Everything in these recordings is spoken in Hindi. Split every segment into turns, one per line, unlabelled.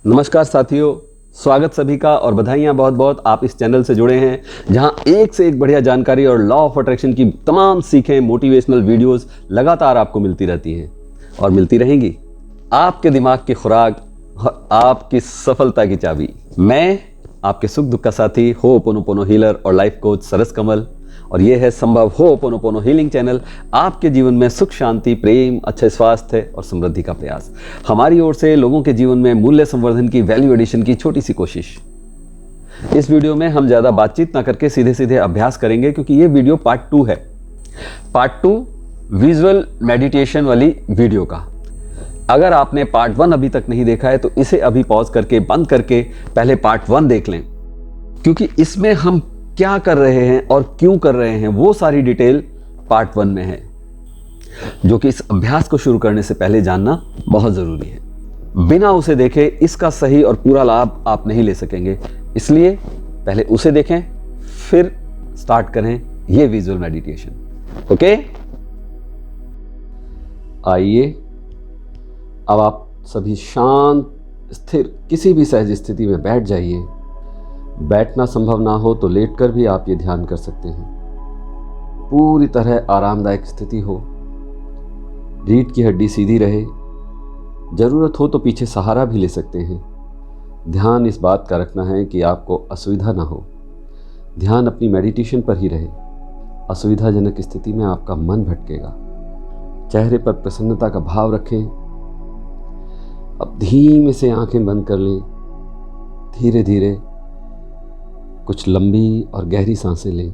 नमस्कार साथियों, स्वागत सभी का और बधाइयाँ बहुत बहुत। आप इस चैनल से जुड़े हैं जहां एक से एक बढ़िया जानकारी और लॉ ऑफ अट्रैक्शन की तमाम सीखें, मोटिवेशनल वीडियोस लगातार आपको मिलती रहती हैं और मिलती रहेंगी। आपके दिमाग की खुराक और आपकी सफलता की चाबी। मैं आपके सुख दुख का साथी होपोनोपोनो हीलर और लाइफ कोच सरस कमल, और यह है संभव होपोनोपोनो हीलिंग चैनल, आपके जीवन में सुख, शांति, प्रेम, अच्छे स्वास्थ्य और समृद्धि का प्रयास। हमारी ओर से लोगों के जीवन में मूल्य संवर्धन की, वैल्यू एडिशन की छोटी सी कोशिश। इस वीडियो में हम ज्यादा बातचीत ना करके सीधे सीधे अभ्यास करेंगे, क्योंकि यह वीडियो पार्ट 2 है। पार्ट 2 विजुअल मेडिटेशन वाली वीडियो का। अगर आपने पार्ट 1 अभी तक नहीं देखा है तो इसे अभी पॉज करके, बंद करके पहले पार्ट 1 देख लें, क्योंकि इसमें हम क्या कर रहे हैं और क्यों कर रहे हैं वो सारी डिटेल पार्ट 1 में है, जो कि इस अभ्यास को शुरू करने से पहले जानना बहुत जरूरी है। बिना उसे देखे इसका सही और पूरा लाभ आप नहीं ले सकेंगे, इसलिए पहले उसे देखें, फिर स्टार्ट करें ये विजुअल मेडिटेशन। ओके, आइए अब आप सभी शांत, स्थिर, किसी भी सहज स्थिति में बैठ जाइए। बैठना संभव ना हो तो लेटकर भी आप ये ध्यान कर सकते हैं। पूरी तरह आरामदायक स्थिति हो, रीढ़ की हड्डी सीधी रहे, जरूरत हो तो पीछे सहारा भी ले सकते हैं। ध्यान इस बात का रखना है कि आपको असुविधा ना हो। ध्यान अपनी मेडिटेशन पर ही रहे। असुविधाजनक स्थिति में आपका मन भटकेगा। चेहरे पर प्रसन्नता का भाव रखें। अब धीमे से आंखें बंद कर लें। धीरे धीरे कुछ लंबी और गहरी सांसें लें।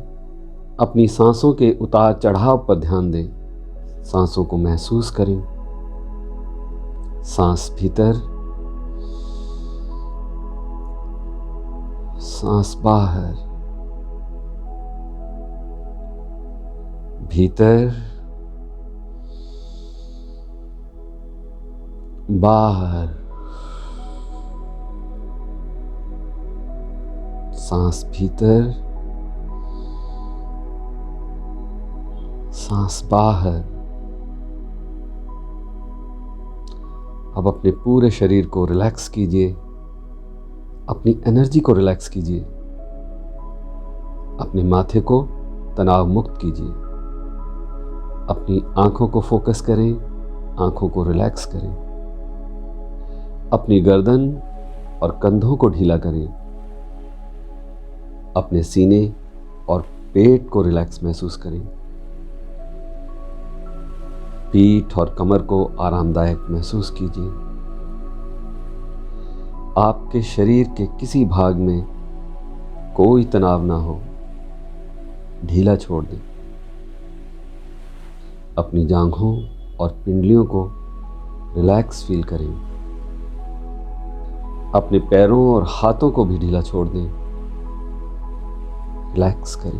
अपनी सांसों के उतार चढ़ाव पर ध्यान दें। सांसों को महसूस करें। सांस भीतर, सांस बाहर, भीतर, बाहर। सांस भीतर, सांस बाहर। अब अपने पूरे शरीर को रिलैक्स कीजिए। अपनी एनर्जी को रिलैक्स कीजिए। अपने माथे को तनाव मुक्त कीजिए। अपनी आंखों को फोकस करें। आंखों को रिलैक्स करें। अपनी गर्दन और कंधों को ढीला करें। अपने सीने और पेट को रिलैक्स महसूस करें। पीठ और कमर को आरामदायक महसूस कीजिए। आपके शरीर के किसी भाग में कोई तनाव ना हो, ढीला छोड़ दें। अपनी जांघों और पिंडलियों को रिलैक्स फील करें। अपने पैरों और हाथों को भी ढीला छोड़ दें। रिलैक्स करें।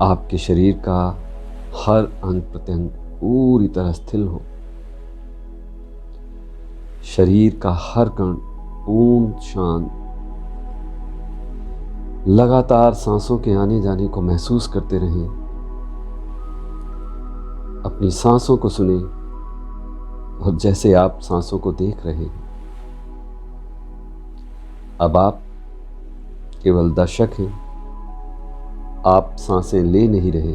आपके शरीर का हर अंग प्रत्यंग पूरी तरह स्थिर हो। शरीर का हर कण पूर्ण शांत। लगातार सांसों के आने जाने को महसूस करते रहें। अपनी सांसों को सुने और जैसे आप सांसों को देख रहे हैं। अब आप केवल दर्शक हैं। आप सांसें ले नहीं रहे,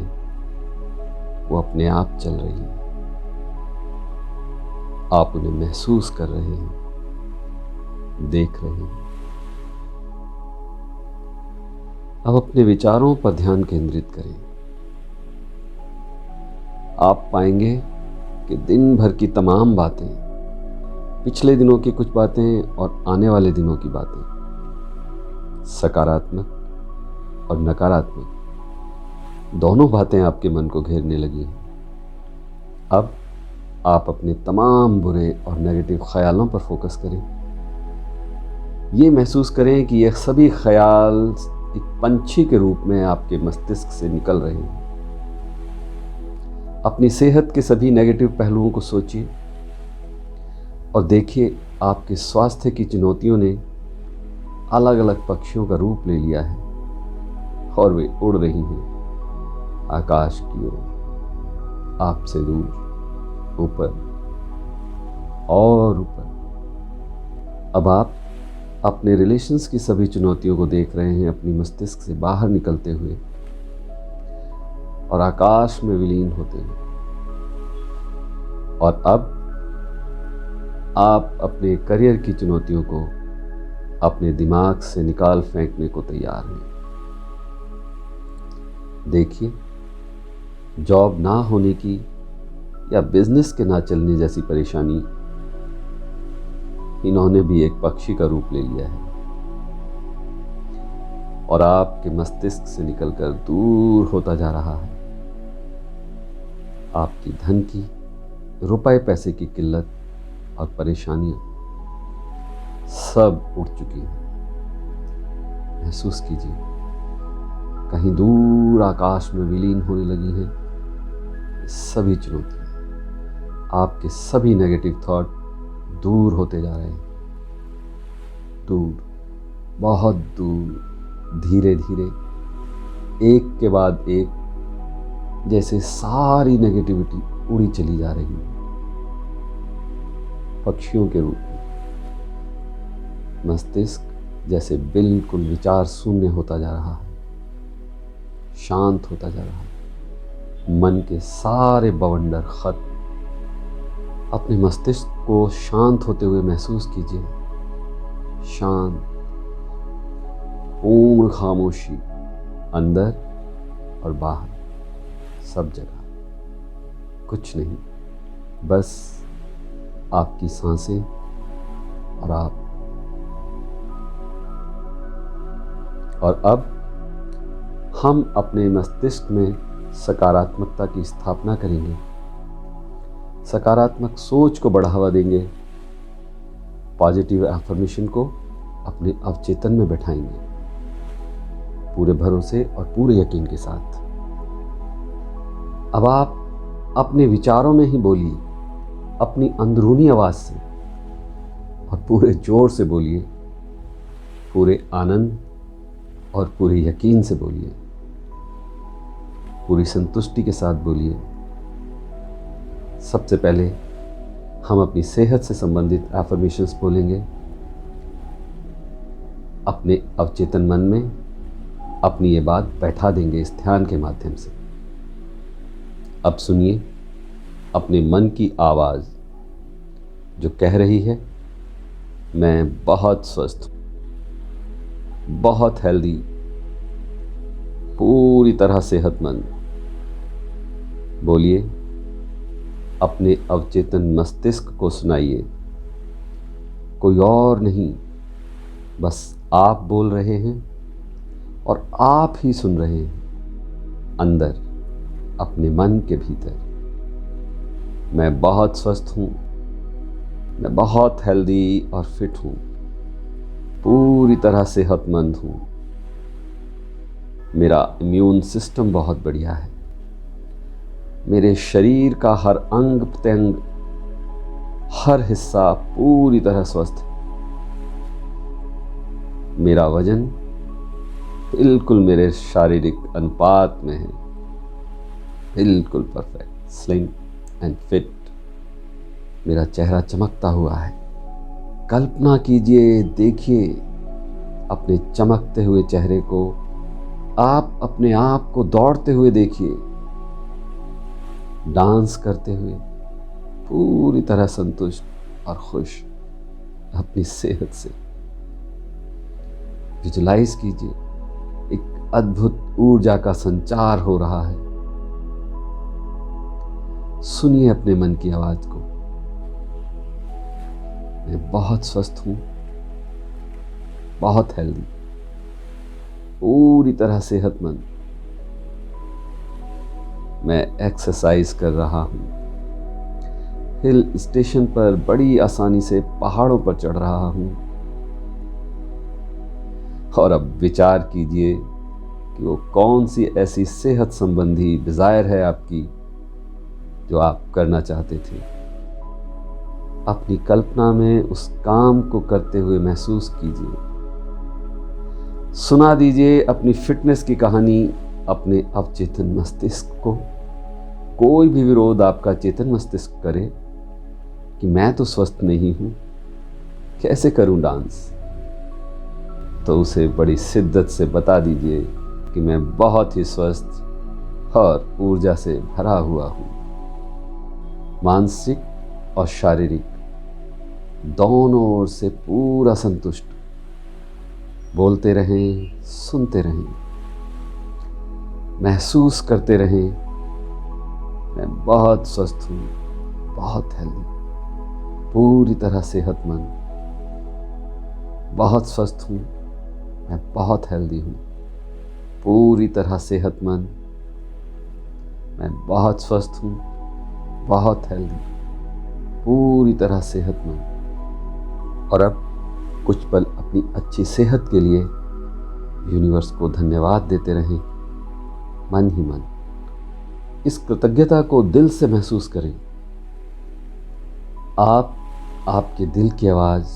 वो अपने आप चल रही हैं। आप उन्हें महसूस कर रहे हैं, देख रहे हैं। अब अपने विचारों पर ध्यान केंद्रित करें। आप पाएंगे कि दिन भर की तमाम बातें, पिछले दिनों की कुछ बातें और आने वाले दिनों की बातें, सकारात्मक और नकारात्मक दोनों बातें आपके मन को घेरने लगी हैं। अब आप अपने तमाम बुरे और नेगेटिव ख्यालों पर फोकस करें। ये महसूस करें कि यह सभी ख्याल एक पंछी के रूप में आपके मस्तिष्क से निकल रहे हैं। अपनी सेहत के सभी नेगेटिव पहलुओं को सोचिए और देखिए आपके स्वास्थ्य की चुनौतियों ने अलग अलग पक्षियों का रूप ले लिया है और वे उड़ रही हैं आकाश की ओर, आपसे दूर, ऊपर और ऊपर। अब आप अपने रिलेशंस की सभी चुनौतियों को देख रहे हैं अपनी मस्तिष्क से बाहर निकलते हुए और आकाश में विलीन होते हुए। और अब आप अपने करियर की चुनौतियों को अपने दिमाग से निकाल फेंकने को तैयार हैं। देखिए, जॉब ना होने की या बिजनेस के ना चलने जैसी परेशानी, इन्होंने भी एक पक्षी का रूप ले लिया है और आपके मस्तिष्क से निकलकर दूर होता जा रहा है। आपकी धन की, रुपए पैसे की किल्लत और परेशानियां सब उड़ चुकी हैं। महसूस कीजिए, कहीं दूर आकाश में विलीन होने लगी हैं सभी चुनौतियां। आपके सभी नेगेटिव थॉट दूर होते जा रहे हैं, दूर, बहुत दूर, धीरे धीरे, एक के बाद एक, जैसे सारी नेगेटिविटी उड़ी चली जा रही है पक्षियों के रूप में। मस्तिष्क जैसे बिल्कुल विचार शून्य होता जा रहा है, शांत होता जा रहा है। मन के सारे बवंडर खत्म। अपने मस्तिष्क को शांत होते हुए महसूस कीजिए। शांत, पूर्ण खामोशी, अंदर और बाहर, सब जगह कुछ नहीं, बस आपकी सांसें और आप। और अब हम अपने मस्तिष्क में सकारात्मकता की स्थापना करेंगे, सकारात्मक सोच को बढ़ावा देंगे, पॉजिटिव एफर्मेशन को अपने अवचेतन में बैठाएंगे, पूरे भरोसे और पूरे यकीन के साथ। अब आप अपने विचारों में ही बोलिए, अपनी अंदरूनी आवाज से, और पूरे जोर से बोलिए, पूरे आनंद और पूरे यकीन से बोलिए, पूरी संतुष्टि के साथ बोलिए। सबसे पहले हम अपनी सेहत से संबंधित एफर्मेशंस बोलेंगे। अपने अवचेतन मन में अपनी ये बात बैठा देंगे इस ध्यान के माध्यम से। अब सुनिए अपने मन की आवाज़ जो कह रही है, मैं बहुत स्वस्थ हूँ, बहुत हेल्दी, पूरी तरह सेहतमंद। बोलिए, अपने अवचेतन मस्तिष्क को सुनाइए। कोई और नहीं, बस आप बोल रहे हैं और आप ही सुन रहे हैं अंदर, अपने मन के भीतर। मैं बहुत स्वस्थ हूँ, मैं बहुत हेल्दी और फिट हूँ, पूरी तरह सेहतमंद हूँ। मेरा इम्यून सिस्टम बहुत बढ़िया है। मेरे शरीर का हर अंग प्रत्यंग, हर हिस्सा पूरी तरह स्वस्थ है। मेरा वजन बिल्कुल मेरे शारीरिक अनुपात में है, बिल्कुल परफेक्ट, स्लिम एंड फिट। मेरा चेहरा चमकता हुआ है। कल्पना कीजिए, देखिए अपने चमकते हुए चेहरे को। आप अपने आप को दौड़ते हुए देखिए, डांस करते हुए, पूरी तरह संतुष्ट और खुश अपनी सेहत से। विजुलाइज कीजिए, एक अद्भुत ऊर्जा का संचार हो रहा है। सुनिए अपने मन की आवाज को। मैं बहुत स्वस्थ हूं, बहुत हेल्दी, पूरी तरह सेहतमंद। मैं एक्सरसाइज कर रहा हूँ, हिल स्टेशन पर बड़ी आसानी से पहाड़ों पर चढ़ रहा हूँ। और अब विचार कीजिए कि वो कौन सी ऐसी सेहत संबंधी डिज़ायर है आपकी जो आप करना चाहते थे। अपनी कल्पना में उस काम को करते हुए महसूस कीजिए। सुना दीजिए अपनी फिटनेस की कहानी अपने अवचेतन मस्तिष्क को। कोई भी विरोध आपका चेतन मस्तिष्क करे कि मैं तो स्वस्थ नहीं हूँ, कैसे करूं डांस, तो उसे बड़ी शिद्दत से बता दीजिए कि मैं बहुत ही स्वस्थ और ऊर्जा से भरा हुआ हूं। मानसिक और शारीरिक दोनों ओर से पूरा संतुष्ट। बोलते रहें, सुनते रहें, महसूस करते रहें, मैं बहुत स्वस्थ हूँ, बहुत हेल्दी, पूरी तरह सेहतमंद, बहुत स्वस्थ हूँ, मैं बहुत हेल्दी हूँ, पूरी तरह सेहतमंद, मैं बहुत स्वस्थ हूँ, बहुत हेल्दी, पूरी तरह सेहतमंद। और अब कुछ पल अपनी अच्छी सेहत के लिए यूनिवर्स को धन्यवाद देते रहें, मन ही मन। इस कृतज्ञता को दिल से महसूस करें। आप आपके दिल की आवाज़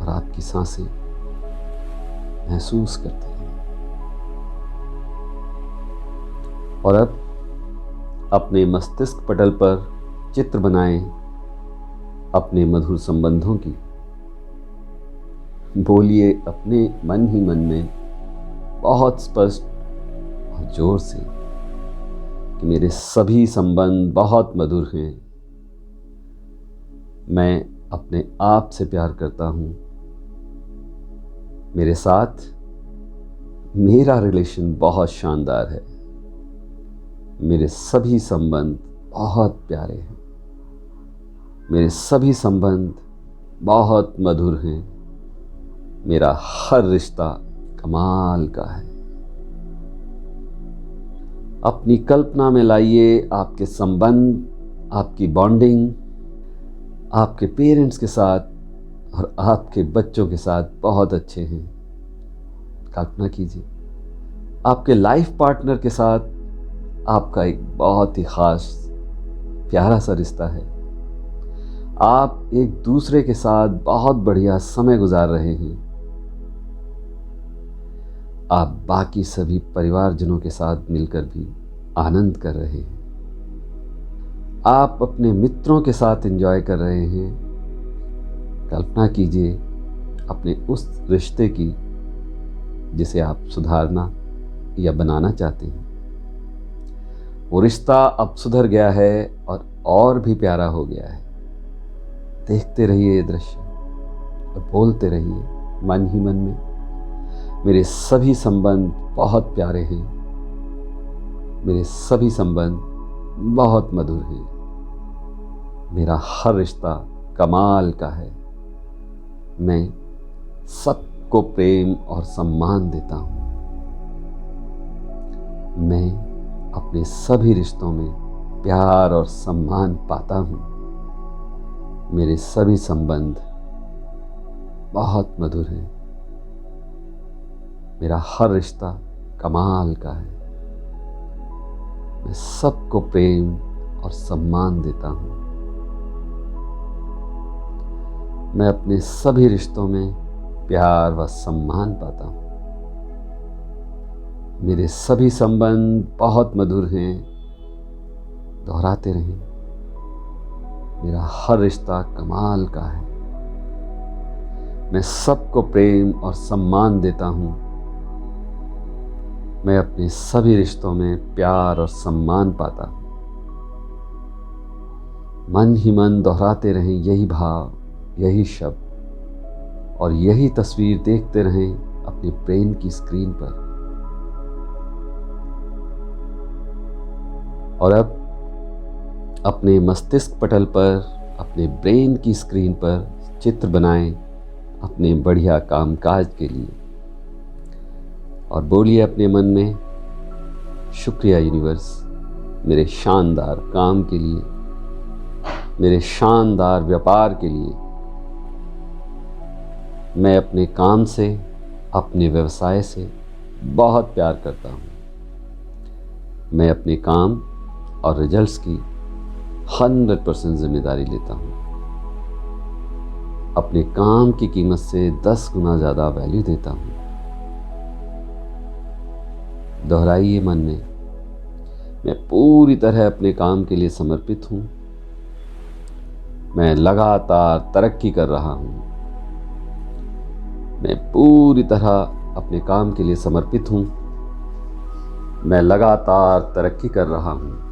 और आपकी सांसें महसूस करते हैं। और अब अपने मस्तिष्क पटल पर चित्र बनाएं अपने मधुर संबंधों की। बोलिए अपने मन ही मन में बहुत स्पष्ट और जोर से कि मेरे सभी संबंध बहुत मधुर हैं। मैं अपने आप से प्यार करता हूँ। मेरे साथ मेरा रिलेशन बहुत शानदार है। मेरे सभी संबंध बहुत प्यारे हैं। मेरे सभी संबंध बहुत मधुर हैं। मेरा हर रिश्ता कमाल का है। अपनी कल्पना में लाइए आपके संबंध, आपकी बॉन्डिंग आपके पेरेंट्स के साथ और आपके बच्चों के साथ बहुत अच्छे हैं। कल्पना कीजिए आपके लाइफ पार्टनर के साथ आपका एक बहुत ही खास प्यारा सा रिश्ता है। आप एक दूसरे के साथ बहुत बढ़िया समय गुजार रहे हैं। आप बाकी सभी परिवारजनों के साथ मिलकर भी आनंद कर रहे हैं। आप अपने मित्रों के साथ एंजॉय कर रहे हैं। कल्पना कीजिए अपने उस रिश्ते की जिसे आप सुधारना या बनाना चाहते हैं। वो रिश्ता अब सुधर गया है और भी प्यारा हो गया है। देखते रहिए ये दृश्य और बोलते रहिए मन ही मन में, मेरे सभी संबंध बहुत प्यारे हैं। मेरे सभी संबंध बहुत मधुर हैं। मेरा हर रिश्ता कमाल का है। मैं सबको प्रेम और सम्मान देता हूँ। मैं अपने सभी रिश्तों में प्यार और सम्मान पाता हूँ। मेरे सभी संबंध बहुत मधुर हैं। मेरा हर रिश्ता कमाल का है। मैं सबको प्रेम और सम्मान देता हूँ। मैं अपने सभी रिश्तों में प्यार व सम्मान पाता हूँ। मेरे सभी संबंध बहुत मधुर हैं। दोहराते रहें, मेरा हर रिश्ता कमाल का है। मैं सबको प्रेम और सम्मान देता हूँ। मैं अपने सभी रिश्तों में प्यार और सम्मान पाता हूँ। मन ही मन दोहराते रहें यही भाव, यही शब्द और यही तस्वीर देखते रहें अपने ब्रेन की स्क्रीन पर। और अब अपने मस्तिष्क पटल पर, अपने ब्रेन की स्क्रीन पर चित्र बनाएं अपने बढ़िया कामकाज के लिए और बोलिए अपने मन में, शुक्रिया यूनिवर्स मेरे शानदार काम के लिए, मेरे शानदार व्यापार के लिए। मैं अपने काम से, अपने व्यवसाय से बहुत प्यार करता हूँ। मैं अपने काम और रिजल्ट्स की 100% जिम्मेदारी लेता हूँ। अपने काम की कीमत से 10 गुना ज़्यादा वैल्यू देता हूँ। दोहराइए मन में, मैं पूरी तरह अपने काम के लिए समर्पित हूँ। मैं लगातार तरक्की कर रहा हूँ। मैं पूरी तरह अपने काम के लिए समर्पित हूँ। मैं लगातार तरक्की कर रहा हूँ।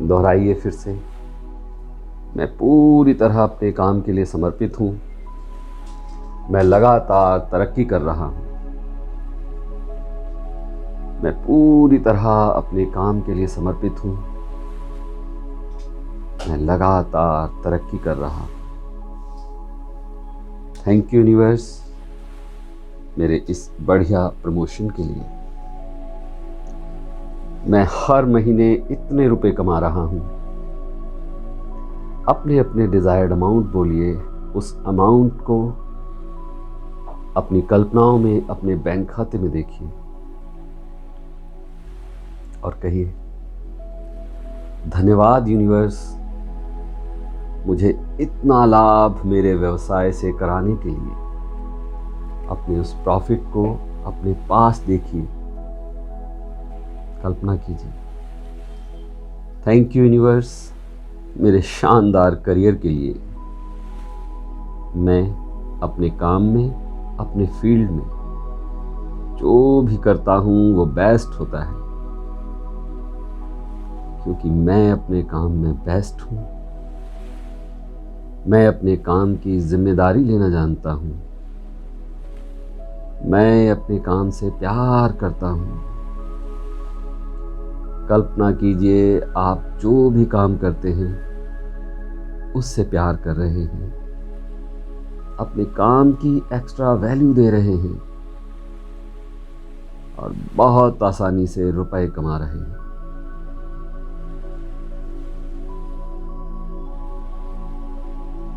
दोहराइए फिर से। मैं पूरी तरह अपने काम के लिए समर्पित हूँ। मैं लगातार तरक्की कर रहा हूँ। मैं पूरी तरह अपने काम के लिए समर्पित हूँ। मैं लगातार तरक्की कर रहा हूँ। थैंक यू यूनिवर्स मेरे इस बढ़िया प्रमोशन के लिए। मैं हर महीने इतने रुपए कमा रहा हूँ। अपने अपने डिजायर्ड अमाउंट बोलिए। उस अमाउंट को अपनी कल्पनाओं में अपने बैंक खाते में देखिए और कहिए, धन्यवाद यूनिवर्स, मुझे इतना लाभ मेरे व्यवसाय से कराने के लिए। अपने उस प्रॉफिट को अपने पास देखिए, कल्पना कीजिए। थैंक यू यूनिवर्स मेरे शानदार करियर के लिए। मैं अपने काम में, अपने फील्ड में जो भी करता हूँ वो बेस्ट होता है, क्योंकि मैं अपने काम में बेस्ट हूँ। मैं अपने काम की जिम्मेदारी लेना जानता हूँ। मैं अपने काम से प्यार करता हूँ। कल्पना कीजिए आप जो भी काम करते हैं उससे प्यार कर रहे हैं, अपने काम की एक्स्ट्रा वैल्यू दे रहे हैं और बहुत आसानी से रुपए कमा रहे हैं।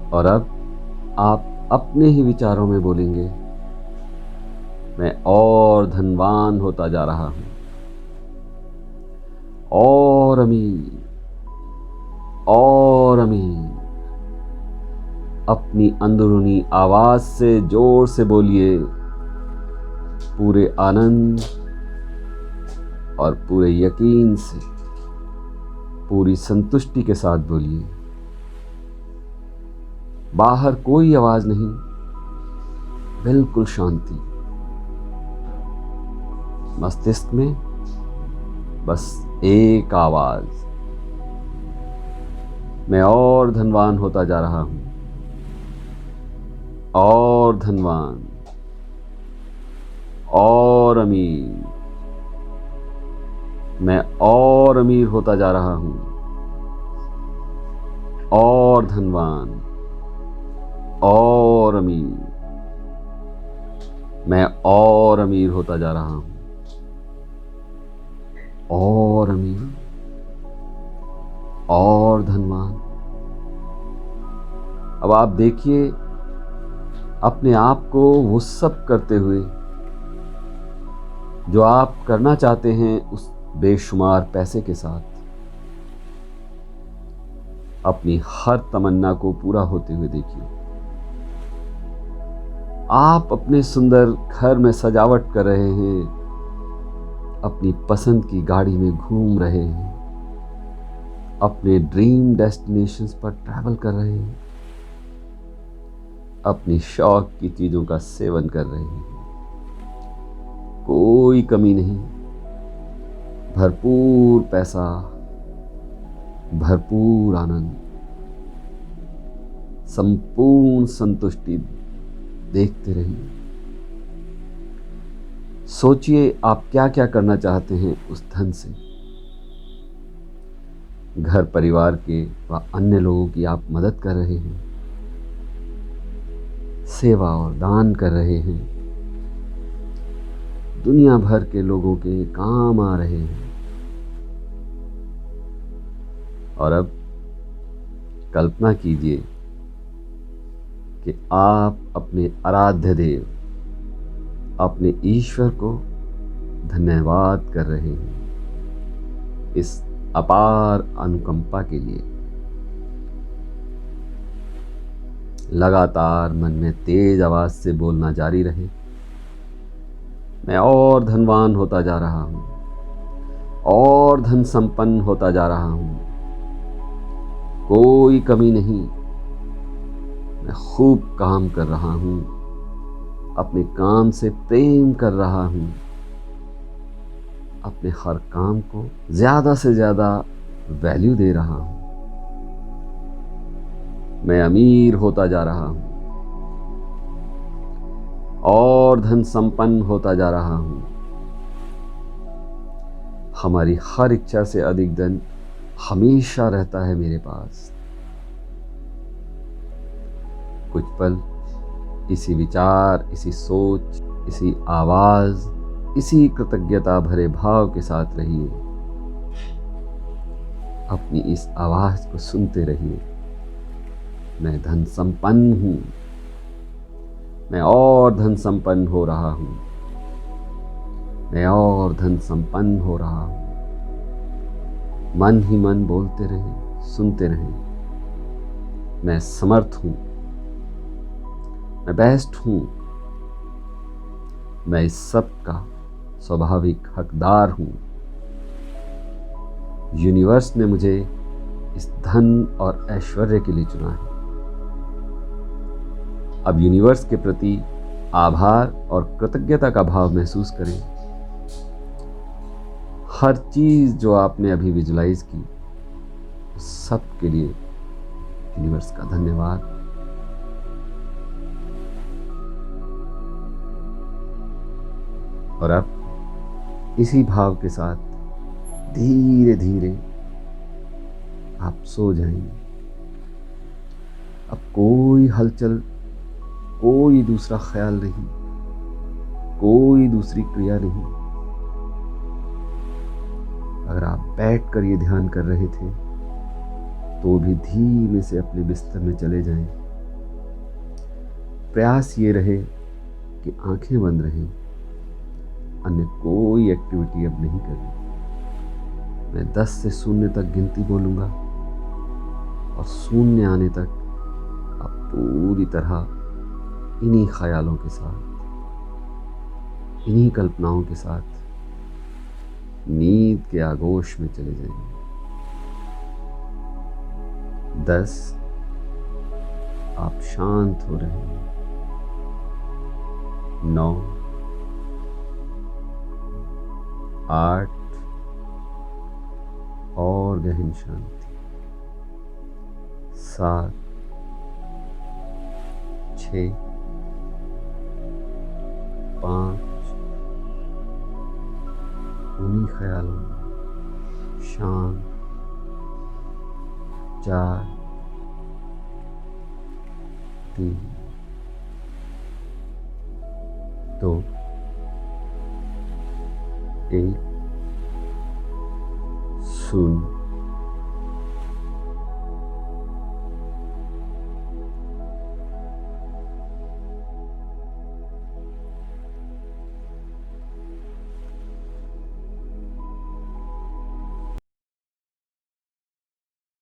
और अब आप अपने ही विचारों में बोलेंगे, मैं और धनवान होता जा रहा हूं, और अमीर और अमीर। अपनी अंदरूनी आवाज से जोर से बोलिए, पूरे आनंद और पूरे यकीन से, पूरी संतुष्टि के साथ बोलिए। बाहर कोई आवाज नहीं, बिल्कुल शांति। मस्तिष्क में बस एक आवाज, मैं और धनवान होता जा रहा हूं, और धनवान और अमीर। मैं और अमीर होता जा रहा हूं, और धनवान और अमीर। मैं और अमीर होता जा रहा हूं, और अमीर और धनवान। अब आप देखिए अपने आप को वो सब करते हुए जो आप करना चाहते हैं, उस बेशुमार पैसे के साथ। अपनी हर तमन्ना को पूरा होते हुए देखिए। आप अपने सुंदर घर में सजावट कर रहे हैं, अपनी पसंद की गाड़ी में घूम रहे हैं, अपने ड्रीम डेस्टिनेशंस पर ट्रैवल कर रहे हैं, अपनी शौक की चीजों का सेवन कर रहे हैं। कोई कमी नहीं, भरपूर पैसा, भरपूर आनंद, संपूर्ण संतुष्टि देखते रहिए। सोचिए आप क्या क्या करना चाहते हैं उस धन से। घर परिवार के व अन्य लोगों की आप मदद कर रहे हैं, सेवा और दान कर रहे हैं, दुनिया भर के लोगों के काम आ रहे हैं। और अब कल्पना कीजिए कि आप अपने आराध्य देव, अपने ईश्वर को धन्यवाद कर रहे हैं इस अपार अनुकंपा के लिए। लगातार मन में तेज आवाज से बोलना जारी रहे, मैं और धनवान होता जा रहा हूं, और धन संपन्न होता जा रहा हूं। कोई कमी नहीं, मैं खूब काम कर रहा हूँ, अपने काम से प्रेम कर रहा हूँ, अपने हर काम को ज़्यादा से ज़्यादा वैल्यू दे रहा हूँ। मैं अमीर होता जा रहा हूँ और धन संपन्न होता जा रहा हूँ। हमारी हर इच्छा से अधिक धन हमेशा रहता है मेरे पास। कुछ पल इसी विचार, इसी सोच, इसी आवाज, इसी कृतज्ञता भरे भाव के साथ रहिए। अपनी इस आवाज को सुनते रहिए। मैं धन संपन्न हूं, मैं और धन संपन्न हो रहा हूं, मैं और धन संपन्न हो रहा हूं। मन ही मन बोलते रहें, सुनते रहें। मैं समर्थ हूं, मैं बेस्ट हूं, मैं इस सब का स्वाभाविक हकदार हूं। यूनिवर्स ने मुझे इस धन और ऐश्वर्य के लिए चुना है। अब यूनिवर्स के प्रति आभार और कृतज्ञता का भाव महसूस करें। हर चीज जो आपने अभी विजुलाइज की, सब के लिए यूनिवर्स का धन्यवाद। और अब इसी भाव के साथ धीरे धीरे आप सो जाएंगे। अब कोई हलचल, कोई दूसरा ख्याल नहीं, कोई दूसरी क्रिया नहीं। अगर आप बैठकर ये ध्यान कर रहे थे तो भी धीमे से अपने बिस्तर में चले जाएं। प्रयास ये रहे कि आंखें बंद रहें, अन्य कोई एक्टिविटी अब नहीं करनी। मैं 10 से शून्य तक गिनती बोलूँगा और शून्य आने तक आप पूरी तरह इन्हीं ख्यालों के साथ, इन्हीं कल्पनाओं के साथ नींद के आगोश में चले जाएंगे। 10 आप शांत हो रहे हैं। 9 8 और गहन शांति। 7 6 5 उन्हीं ख्यालों में शांत। 4 3 2 1 शून्य।